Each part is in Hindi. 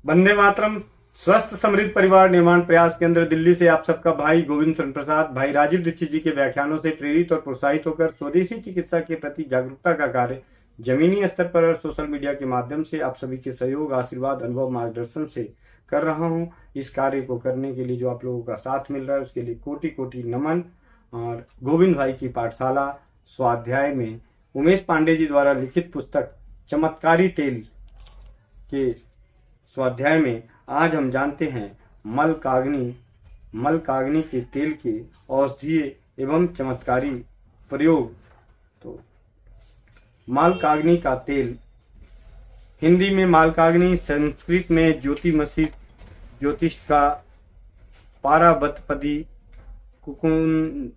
वंदे मातरम। स्वस्थ समृद्ध परिवार निर्माण प्रयास केंद्र दिल्ली से आप सबका भाई गोविंद शरण प्रसाद, भाई राजीव दीक्षित जी के व्याख्यानों से प्रेरित और प्रोत्साहित होकर स्वदेशी चिकित्सा के प्रति जागरूकता का कार्य जमीनी स्तर पर और सोशल मीडिया के माध्यम से आप सभी के सहयोग, आशीर्वाद, अनुभव, मार्गदर्शन से कर रहा हूं। इस कार्य को करने के लिए जो आप लोगों का साथ मिल रहा है उसके लिए कोटि कोटि नमन। और गोविंद भाई की पाठशाला स्वाध्याय में उमेश पांडे जी द्वारा लिखित पुस्तक चमत्कारी तेल के स्वाध्याय में आज हम जानते हैं मलकाग्नि के तेल के औषधीय एवं चमत्कारी प्रयोग। तो मलकाग्नि का तेल, हिंदी में मालकाग्नि, संस्कृत में ज्योतिमसी, ज्योतिष का पाराबतपदी, कुकुनंदिनी,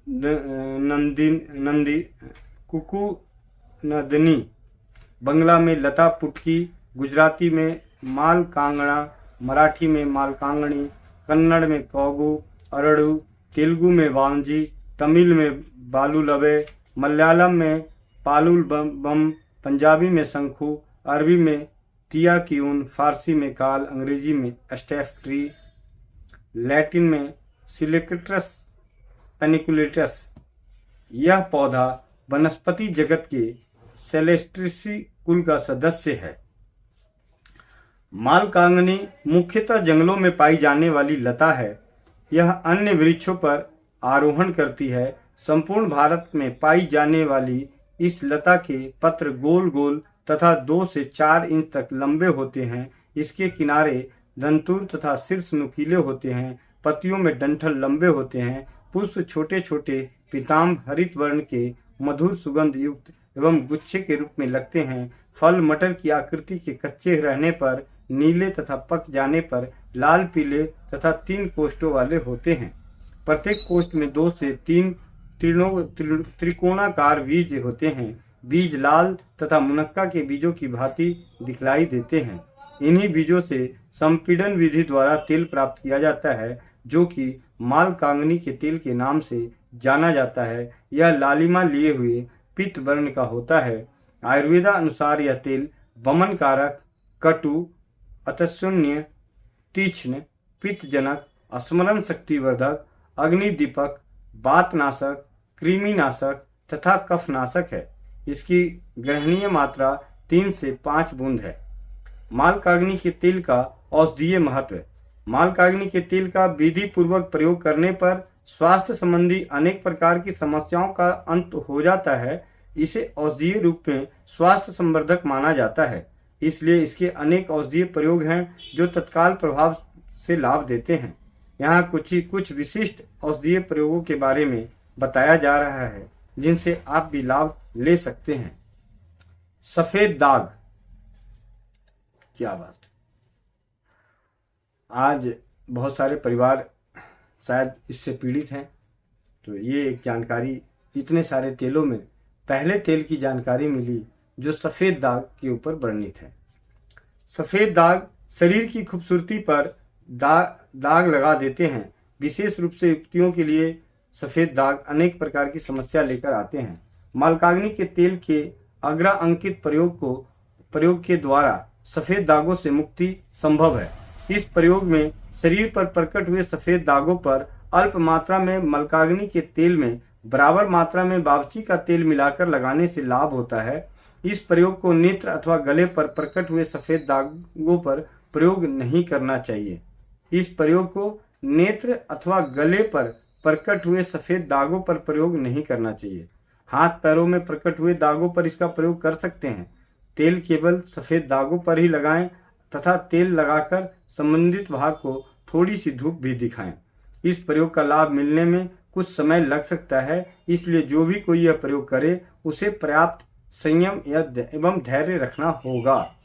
बंगला में लता पुटकी, गुजराती में माल कांगड़ा, मराठी में मालकांगणी, कन्नड़ में कौगु, अरड़ू, तेलुगु में वांजी, तमिल में बालू लवे, मलयालम में पालुल बम, पंजाबी में शंखु, अरबी में तिया कीउन, फारसी में काल, अंग्रेजी में स्टेफ ट्री, लैटिन में सिलिकेट्रस पेनिकुलेटस। यह पौधा वनस्पति जगत के सेलेस्ट्रेसी कुल का सदस्य है। मालकांगनी मुख्यतः जंगलों में पाई जाने वाली लता है। यह अन्य वृक्षों पर आरोहण करती है। संपूर्ण भारत में पाई जाने वाली इस लता के पत्र गोल गोल तथा 2 से 4 इंच तक लंबे होते हैं। इसके किनारे दंतुर तथा शीर्ष नुकीले होते हैं। पत्तियों में डंठल लंबे होते हैं। पुष्प छोटे छोटे पीताम्बर हरित वर्ण के मधुर सुगंध युक्त एवं गुच्छे के रूप में लगते हैं। फल मटर की आकृति के कच्चे रहने पर नीले तथा पक जाने पर लाल पीले तथा 3 कोष्ठों वाले होते हैं। प्रत्येक कोष्ठ में 2 से 3 त्रिकोणाकार बीज होते हैं। बीज लाल तथा मुनक्का के बीजों की भांति दिखलाई देते हैं। इन्हीं बीजों से संपीड़न विधि द्वारा तेल प्राप्त किया जाता है, जो कि मालकांगनी के तेल के नाम से जाना जाता है। यह लालिमा लिए हुए पीत वर्ण का होता है। आयुर्वेदा अनुसार यह तेल वमन कारक, कटु, अतशून्य, तीक्ष्ण, पित्तजनक, स्मरण शक्तिवर्धक, अग्निदीपक, वातनाशक, कृमिनाशक तथा कफनाशक है। इसकी ग्रहणीय मात्रा 3 से 5 बूंद है। मालकाग्नि के तेल का औषधीय महत्व। मालकाग्नि के तेल का विधि पूर्वक प्रयोग करने पर स्वास्थ्य संबंधी अनेक प्रकार की समस्याओं का अंत हो जाता है। इसे औषधीय रूप में स्वास्थ्य संवर्धक माना जाता है, इसलिए इसके अनेक औषधीय प्रयोग हैं जो तत्काल प्रभाव से लाभ देते हैं। यहाँ कुछ विशिष्ट औषधीय प्रयोगों के बारे में बताया जा रहा है जिनसे आप भी लाभ ले सकते हैं। सफेद दाग, क्या बात। आज बहुत सारे परिवार शायद इससे पीड़ित हैं, तो ये एक जानकारी, इतने सारे तेलों में पहले तेल की जानकारी मिली जो सफेद दाग के ऊपर वर्णित है। सफेद दाग शरीर की खूबसूरती पर दाग लगा देते हैं। विशेष रूप से युवतियों के लिए सफेद दाग अनेक प्रकार की समस्या लेकर आते हैं। मालकाग्नि के तेल के अग्रा अंकित प्रयोग के द्वारा सफेद दागों से मुक्ति संभव है। इस प्रयोग में शरीर पर प्रकट हुए सफेद दागों पर अल्प मात्रा में मलकाग्नि के तेल में बराबर मात्रा में बावची का तेल मिलाकर लगाने से लाभ होता है। इस प्रयोग को नेत्र अथवा गले पर प्रकट हुए सफेद दागों पर प्रयोग नहीं करना चाहिए। इस प्रयोग को नेत्र अथवा गले पर प्रकट हुए सफेद दागों पर प्रयोग नहीं करना चाहिए। हाथ पैरों में प्रकट हुए दागों पर इसका प्रयोग कर सकते हैं। तेल केवल सफेद दागों पर ही लगाएं तथा तेल लगाकर संबंधित भाग को थोड़ी सी धूप भी दिखाएं। इस प्रयोग का लाभ मिलने में कुछ समय लग सकता है, इसलिए जो भी कोई यह प्रयोग करे उसे पर्याप्त संयम एवं धैर्य रखना होगा।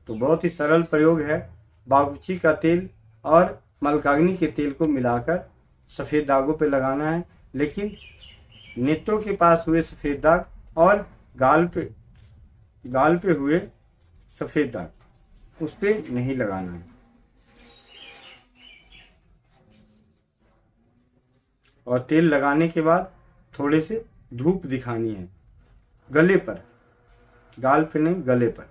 तो बहुत ही सरल प्रयोग है। बागुची का तेल और मलकाग्नि के तेल को मिलाकर सफेद दागों पे लगाना है, लेकिन नेत्रों के पास हुए सफेद दाग और गाल पे हुए सफेद दाग उस पे नहीं लगाना है। और तेल लगाने के बाद थोड़े से धूप दिखानी है गले पर, गाल पे नहीं, गले पर।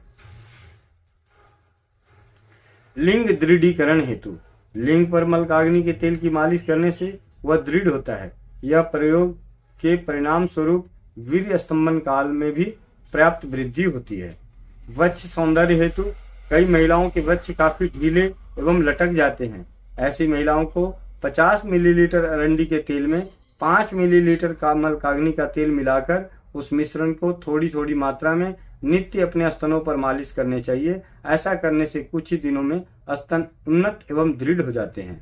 लिंग दृढ़ीकरण हेतु। लिंग पर मलकाग्नि के तेल की मालिश करने से वह दृढ़ होता है। यह प्रयोग के परिणाम स्वरूप वीर्य स्तंभन काल में भी पर्याप्त वृद्धि होती है। वक्ष सौंदर्य हेतु। कई महिलाओं के वक्ष काफी ढीले एवं लटक जाते हैं। ऐसी महिलाओं को 50 मिलीलीटर अरंडी के तेल में 5 मिलीलीटर मलकाग्नि का तेल मिलाकर उस मिश्रण को थोड़ी थोड़ी मात्रा में नित्य अपने स्तनों पर मालिश करने चाहिए। ऐसा करने से कुछ ही दिनों में स्तन उन्नत एवं दृढ़ हो जाते हैं।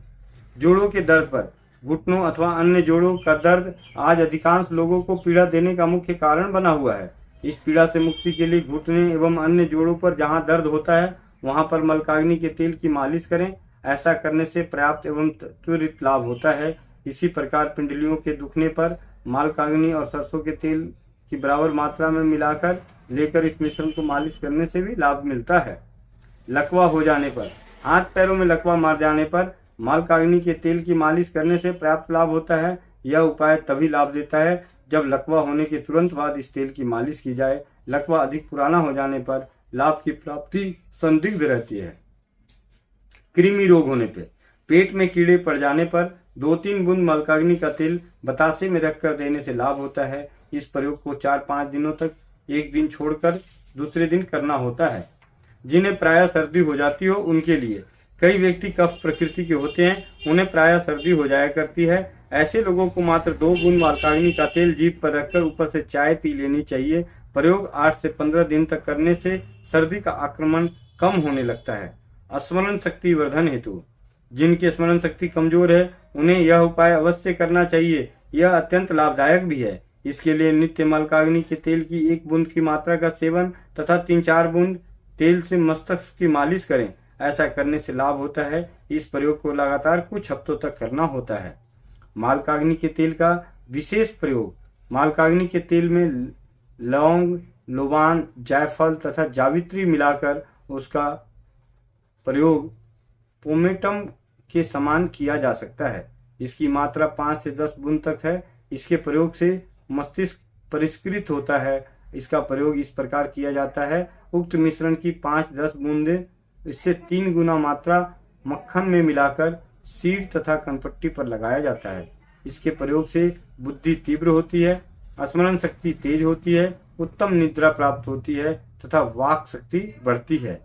जोड़ों के दर्द पर। घुटनों अथवा अन्य जोड़ों का दर्द आज अधिकांश लोगों को पीड़ा देने का मुख्य कारण बना हुआ है। इस पीड़ा से मुक्ति के लिए घुटने एवं अन्य जोड़ों पर जहां दर्द होता है वहां पर मलकाग्नि के तेल की मालिश करें। ऐसा करने से पर्याप्त एवं त्वरित लाभ होता है। इसी प्रकार पिंडलियों के दुखने पर मलकाग्नि और सरसों के तेल की बराबर मात्रा में मिलाकर लेकर इस मिश्रण को मालिश करने से भी लाभ मिलता है। लकवा हो जाने पर। हाथ पैरों में लकवा मार जाने पर मलकाग्नि के तेल की मालिश करने से पर्याप्त लाभ होता है। यह उपाय तभी लाभ देता है जब लकवा होने के तुरंत बाद इस तेल की मालिश की जाए। लकवा अधिक पुराना हो जाने पर लाभ की प्राप्ति संदिग्ध रहती है। कृमि रोग होने पे। पेट में कीड़े पड़ जाने पर 2-3 बूंद मलकाग्नि का तेल बतासे में रखकर देने से लाभ होता है। इस प्रयोग को 4-5 दिनों तक एक दिन छोड़कर दूसरे दिन करना होता है। जिन्हें प्रायः सर्दी हो जाती हो उनके लिए। कई व्यक्ति कफ प्रकृति के होते हैं, उन्हें प्रायः सर्दी हो जाया करती है। ऐसे लोगों को मात्र 2 बूंद मलकाग्नि का तेल जीभ पर रखकर ऊपर से चाय पी लेनी चाहिए। प्रयोग 8 से 15 दिन तक करने से सर्दी का आक्रमण कम होने लगता है। स्मरण शक्ति वर्धन हेतु। जिनकी स्मरण शक्ति कमजोर है उन्हें यह उपाय अवश्य करना चाहिए। यह अत्यंत लाभदायक भी है। इसके लिए नित्य मलकाग्नि के तेल की 1 बूंद की मात्रा का सेवन तथा 3-4 बूंद तेल से मस्तक की मालिश करें। ऐसा करने से लाभ होता है। इस प्रयोग को लगातार कुछ हफ्तों तक करना होता है। मलकाग्नि के तेल का विशेष प्रयोग। मलकाग्नि के तेल में लौंग, लोबान, जायफल तथा जावित्री मिलाकर उसका प्रयोग पोमेटम के समान किया जा सकता है। इसकी मात्रा 5 से 10 बूंद तक है। इसके प्रयोग से मस्तिष्क परिष्कृत होता है। इसका प्रयोग इस प्रकार किया जाता है। उक्त मिश्रण की 5-10 बूंदें इससे 3 गुना मात्रा मक्खन में मिलाकर सिर तथा कनपट्टी पर लगाया जाता है। इसके प्रयोग से बुद्धि तीव्र होती है, स्मरण शक्ति तेज होती है, उत्तम निद्रा प्राप्त होती है तथा वाक शक्ति बढ़ती है।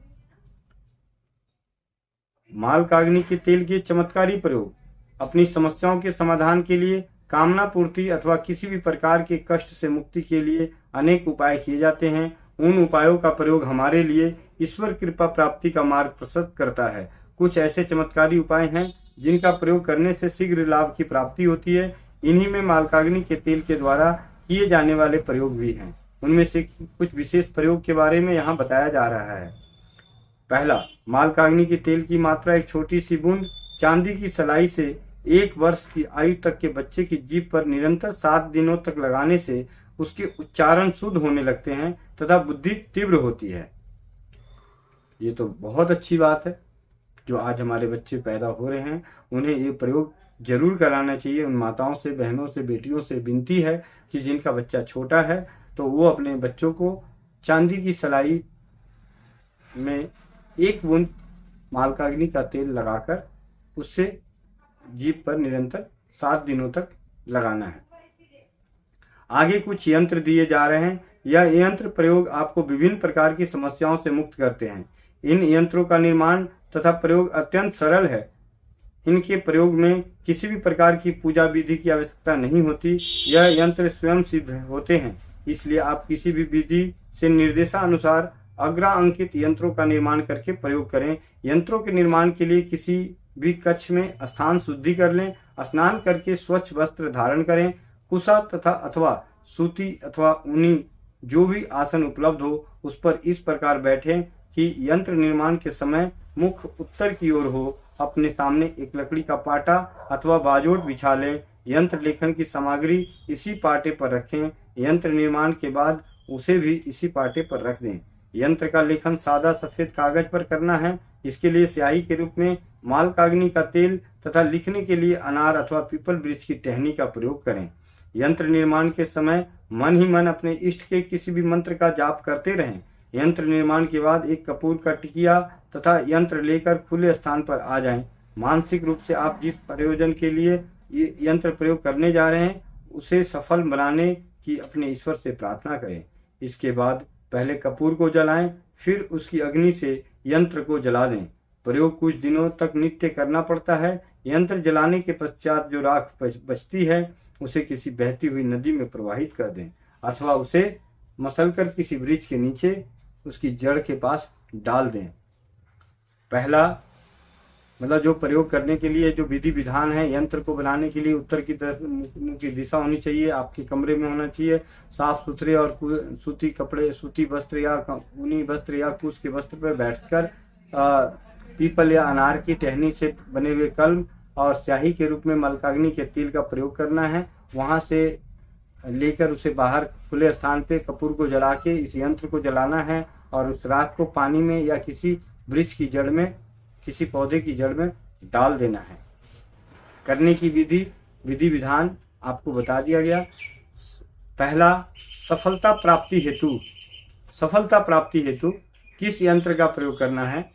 मलकाग्नि के तेल के चमत्कारी प्रयोग। अपनी समस्याओं के समाधान के लिए, कामना पूर्ति अथवा किसी भी प्रकार के कष्ट से मुक्ति के लिए अनेक उपाय किए जाते हैं। उन उपायों का प्रयोग हमारे लिए ईश्वर कृपा प्राप्ति का मार्ग प्रशस्त करता है। कुछ ऐसे चमत्कारी उपाय हैं जिनका प्रयोग करने से शीघ्र लाभ की प्राप्ति होती है। इन्हीं में मलकाग्नि के तेल के द्वारा किए जाने वाले प्रयोग भी हैं। उनमें से कुछ विशेष प्रयोग के बारे में यहाँ बताया जा रहा है। पहला, मलकाग्नि के तेल की मात्रा 1 छोटी सी बूंद चांदी की सलाई से 1 वर्ष की आयु तक के बच्चे की जीभ पर निरंतर 7 दिनों तक लगाने से उसके उच्चारण शुद्ध होने लगते हैं तथा बुद्धि तीव्र होती है। ये तो बहुत अच्छी बात है। जो आज हमारे बच्चे पैदा हो रहे हैं उन्हें ये प्रयोग जरूर कराना चाहिए। उन माताओं से, बहनों से, बेटियों से विनती है कि जिनका बच्चा छोटा है तो वो अपने बच्चों को चांदी की सलाई में 1 बूंद मलकाग्नि का तेल लगाकर उससे जीभ पर निरंतर 7 दिनों तक लगाना है। आगे कुछ यंत्र दिए जा रहे हैं। यह यंत्र प्रयोग आपको विभिन्न प्रकार की समस्याओं से मुक्त करते हैं। इन यंत्रों का निर्माण तथा प्रयोग अत्यंत सरल है। इनके प्रयोग में किसी भी प्रकार की पूजा विधि की आवश्यकता नहीं होती। यह यंत्र स्वयं सिद्ध होते हैं, इसलिए आप किसी भी विधि से निर्देशानुसार अग्रा अंकित यंत्रों का निर्माण करके प्रयोग करें। यंत्रों के निर्माण के लिए किसी भी कक्ष में स्थान शुद्धि कर लें। स्नान करके स्वच्छ वस्त्र धारण करें। कुशा तथा अथवा सूती अथवा ऊनी जो भी आसन उपलब्ध हो उस पर इस प्रकार बैठें कि यंत्र निर्माण के समय मुख उत्तर की ओर हो। अपने सामने एक लकड़ी का पाटा अथवा बाजोट बिछा लें। यंत्र लेखन की सामग्री इसी पाटे पर रखें। यंत्र निर्माण के बाद उसे भी इसी पाटे पर रख दें। यंत्र का लेखन सादा सफेद कागज पर करना है। इसके लिए स्याही के रूप में मलकाग्नि का तेल तथा लिखने के लिए अनार अथवा पीपल वृक्ष की टहनी का प्रयोग करें। यंत्र निर्माण के समय मन ही मन अपने इष्ट के किसी भी मंत्र का जाप करते रहें। यंत्र निर्माण के बाद एक कपूर का टिकिया तथा यंत्र लेकर खुले स्थान पर आ जाएं। मानसिक रूप से आप जिस प्रयोजन के लिए ये यंत्र प्रयोग करने जा रहे हैं उसे सफल बनाने की अपने ईश्वर से प्रार्थना करें। इसके बाद पहले कपूर को जलाएं, फिर उसकी अग्नि से यंत्र को जला दें। प्रयोग कुछ दिनों तक नित्य करना पड़ता है। यंत्र जलाने के पश्चात जो राख बचती है उसे किसी बहती हुई नदी में प्रवाहित कर दें अथवा उसे मसलकर किसी वृक्ष के नीचे उसकी जड़ के पास डाल दें। पहला मतलब जो प्रयोग करने के लिए जो विधि विधान है, यंत्र को बनाने के लिए उत्तर की तरफ मुंह की दिशा होनी चाहिए, आपके कमरे में होना चाहिए, साफ सुथरे और सूती कपड़े, सूती वस्त्र या ऊनी वस्त्र या कुश के वस्त्र पर बैठकर पीपल या अनार की टहनी से बने हुए कलम और स्याही के रूप में मलकाग्नि के तेल का प्रयोग करना है। वहां से लेकर उसे बाहर खुले स्थान पे कपूर को जला के इस यंत्र को जलाना है और उस राख को पानी में या किसी वृक्ष की जड़ में, किसी पौधे की जड़ में डाल देना है। करने की विधि विधान आपको बता दिया गया। पहला, सफलता प्राप्ति हेतु किस यंत्र का प्रयोग करना है।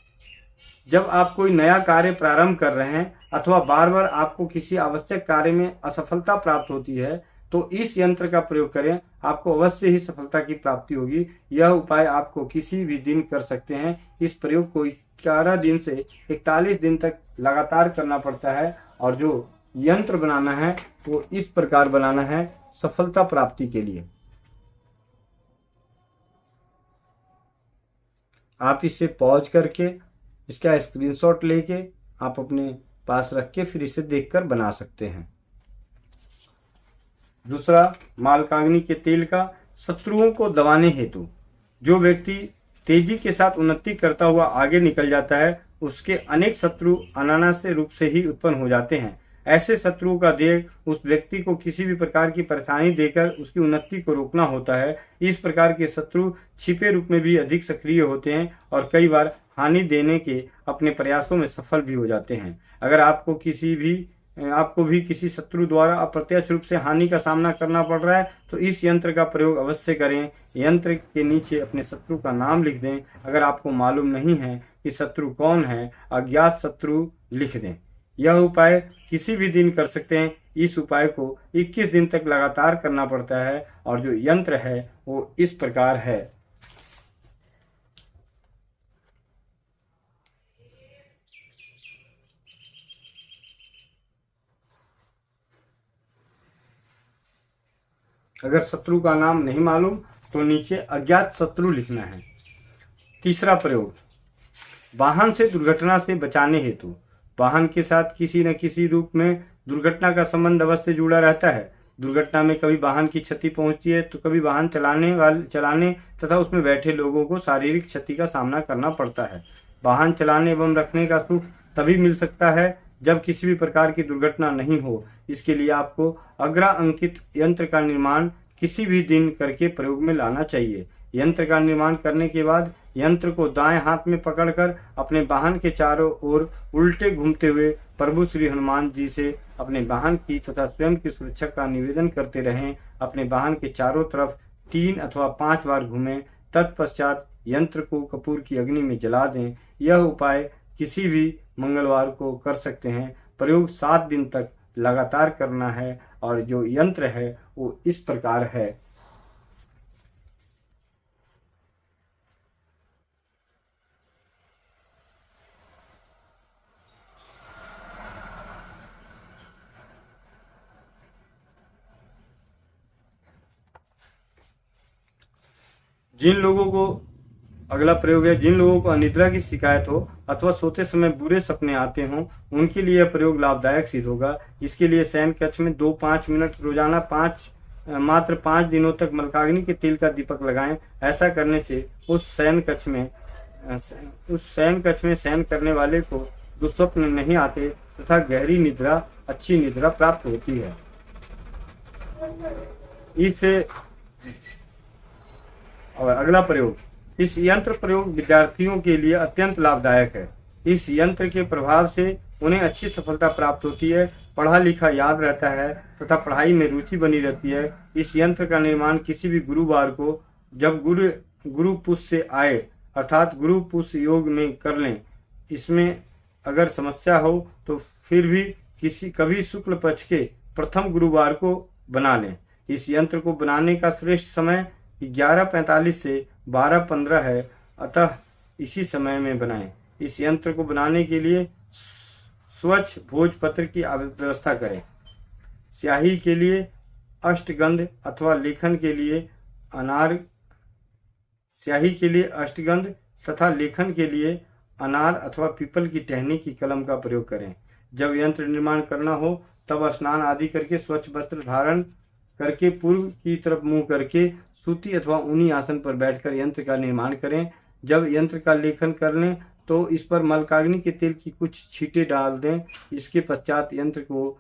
जब आप कोई नया कार्य प्रारंभ कर रहे हैं अथवा बार बार आपको किसी आवश्यक कार्य में असफलता प्राप्त होती है तो इस यंत्र का प्रयोग करें, आपको अवश्य ही सफलता की प्राप्ति होगी। यह उपाय आपको किसी भी दिन कर सकते हैं। इस प्रयोग को 11 दिन से 41 दिन तक लगातार करना पड़ता है और जो यंत्र बनाना है वो इस प्रकार बनाना है सफलता प्राप्ति के लिए। आप इसे पॉज करके इसका स्क्रीनशॉट लेके आप अपने पास रख के फिर इसे देखकर बना सकते हैं। दूसरा, मालकाग्नि के तेल का शत्रुओं को दबाने हेतु। जो व्यक्ति तेजी के साथ उन्नति करता हुआ आगे निकल जाता है उसके अनेक शत्रु अनायास रूप से ही उत्पन्न हो जाते हैं। ऐसे शत्रुओं का देख उस व्यक्ति को किसी भी प्रकार की परेशानी देकर उसकी उन्नति को रोकना होता है। इस प्रकार के शत्रु छिपे रूप में भी अधिक सक्रिय होते हैं और कई बार हानि देने के अपने प्रयासों में सफल भी हो जाते हैं। अगर आपको भी किसी शत्रु द्वारा अप्रत्यक्ष रूप से हानि का सामना करना पड़ रहा है तो इस यंत्र का प्रयोग अवश्य करें। यंत्र के नीचे अपने शत्रु का नाम लिख दें। अगर आपको मालूम नहीं है कि शत्रु कौन है, अज्ञात शत्रु लिख दें। यह उपाय किसी भी दिन कर सकते हैं। इस उपाय को 21 दिन तक लगातार करना पड़ता है और जो यंत्र है वो इस प्रकार है। अगर शत्रु का नाम नहीं मालूम तो नीचे अज्ञात शत्रु लिखना है। तीसरा प्रयोग, वाहन से दुर्घटना से बचाने हेतु। वाहन के साथ किसी न किसी रूप में दुर्घटना का संबंध अवश्य जुड़ा रहता है। दुर्घटना में कभी वाहन की क्षति पहुंचती है तो कभी वाहन चलाने तथा उसमें बैठे लोगों को शारीरिक क्षति का सामना करना पड़ता है। वाहन चलाने एवं रखने का सुख तभी मिल सकता है जब किसी भी प्रकार की दुर्घटना नहीं हो। इसके लिए आपको अग्रा अंकित यंत्र का निर्माण किसी भी दिन करके प्रयोग में लाना चाहिए। यंत्र का निर्माण करने के बाद यंत्र को दाएं हाथ में पकड़कर अपने वाहन के चारों ओर उल्टे घूमते हुए प्रभु श्री हनुमान जी से अपने वाहन की तथा स्वयं की सुरक्षा का निवेदन करते रहें। अपने वाहन के चारों तरफ 3 अथवा 5 बार घूमें। तत्पश्चात यंत्र को कपूर की अग्नि में जला दें। यह उपाय किसी भी मंगलवार को कर सकते हैं। प्रयोग 7 दिन तक लगातार करना है और जो यंत्र है वो इस प्रकार है। अगला प्रयोग है, जिन लोगों को अनिद्रा की शिकायत हो अथवा सोते समय बुरे सपने आते हों उनके लिए यह प्रयोग लाभदायक सिद्ध होगा। इसके लिए शयन कक्ष में 2-5 मिनट रोजाना मात्र 5 दिनों तक मलकाग्नि के तेल का दीपक लगाएं। ऐसा करने से उस शयन कक्ष में शयन करने वाले को दुस्वप्न नहीं आते तथा गहरी निद्रा, अच्छी निद्रा प्राप्त होती है। और अगला प्रयोग, इस यंत्र प्रयोग विद्यार्थियों के लिए अत्यंत लाभदायक है। इस यंत्र के प्रभाव से उन्हें अच्छी सफलता प्राप्त होती है, पढ़ा लिखा याद रहता है तथा पढ़ाई में रुचि बनी रहती है। इस यंत्र का निर्माण किसी भी गुरुवार को, जब गुरु पुष्य से आए अर्थात गुरु पुष्य योग में कर लें। इसमें अगर समस्या हो तो फिर भी कभी शुक्ल पक्ष के प्रथम गुरुवार को बना लें। इस यंत्र को बनाने का श्रेष्ठ समय 11:45 से 12:15 है, अतः इसी समय में बनाएं। इस यंत्र को बनाने के लिए स्वच्छ भोजपत्र की व्यवस्था करें। स्याही के लिए अष्टगंध अथवा लेखन के लिए अष्टगंध तथा लेखन के लिए अनार अथवा पीपल की टहनी की कलम का प्रयोग करें। जब यंत्र निर्माण करना हो तब स्नान आदि करके स्वच्छ वस्त्र धारण करके पूर्व की तरफ मुंह करके सूती अथवा ऊनी आसन पर बैठकर यंत्र का निर्माण करें। जब यंत्र का लेखन कर लें तो इस पर मलकाग्नि के तेल की कुछ छींटे डाल दें। इसके पश्चात यंत्र को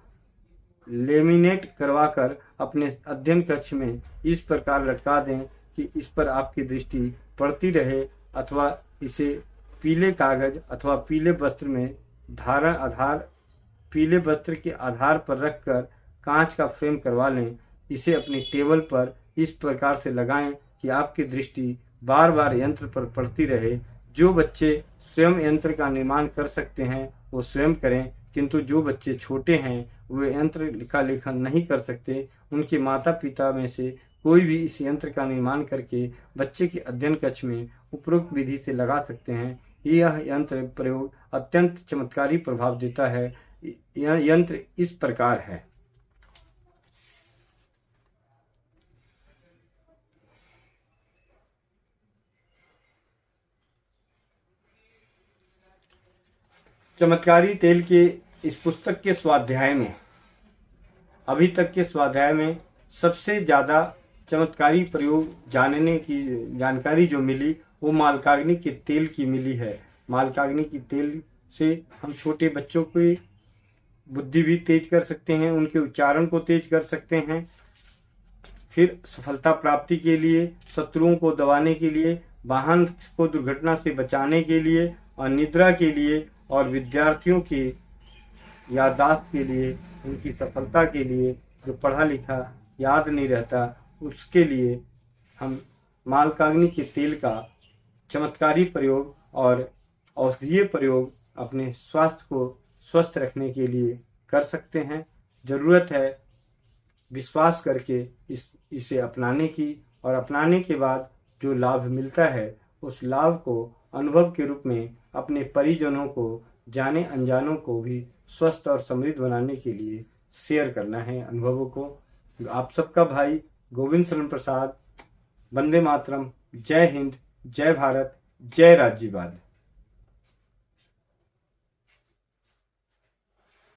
लेमिनेट करवाकर अपने अध्ययन कक्ष में इस प्रकार लटका दें कि इस पर आपकी दृष्टि पड़ती रहे, अथवा इसे पीले कागज अथवा पीले वस्त्र के आधार पर रखकर कांच का फ्रेम करवा लें। इसे अपनी टेबल पर इस प्रकार से लगाएं कि आपकी दृष्टि बार बार यंत्र पर पड़ती रहे। जो बच्चे स्वयं यंत्र का निर्माण कर सकते हैं वो स्वयं करें, किंतु जो बच्चे छोटे हैं वे यंत्र का लेखन नहीं कर सकते, उनके माता पिता में से कोई भी इस यंत्र का निर्माण करके बच्चे के अध्ययन कक्ष में उपरोक्त विधि से लगा सकते हैं। यह यंत्र प्रयोग अत्यंत चमत्कारी प्रभाव देता है। यह यंत्र इस प्रकार है। चमत्कारी तेल के इस पुस्तक के स्वाध्याय में, अभी तक के स्वाध्याय में सबसे ज्यादा चमत्कारी प्रयोग जानने की जानकारी जो मिली वो मालकाग्नि के तेल की मिली है। मालकाग्नि की तेल से हम छोटे बच्चों की बुद्धि भी तेज कर सकते हैं, उनके उच्चारण को तेज कर सकते हैं। फिर सफलता प्राप्ति के लिए, शत्रुओं को दबाने के लिए, वाहन को दुर्घटना से बचाने के लिए और निद्रा के लिए और विद्यार्थियों की याददाश्त के लिए, उनकी सफलता के लिए, जो पढ़ा लिखा याद नहीं रहता उसके लिए हम मालकाग्नि के तेल का चमत्कारी प्रयोग और औषधीय प्रयोग अपने स्वास्थ्य को स्वस्थ रखने के लिए कर सकते हैं। ज़रूरत है विश्वास करके इसे अपनाने की, और अपनाने के बाद जो लाभ मिलता है उस लाभ को अनुभव के रूप में अपने परिजनों को, जाने अनजानों को भी स्वस्थ और समृद्ध बनाने के लिए शेयर करना है अनुभवों को। आप सबका भाई गोविंद शरण प्रसाद। वंदे मातरम। जय हिंद, जय भारत, जय राज्यवाद।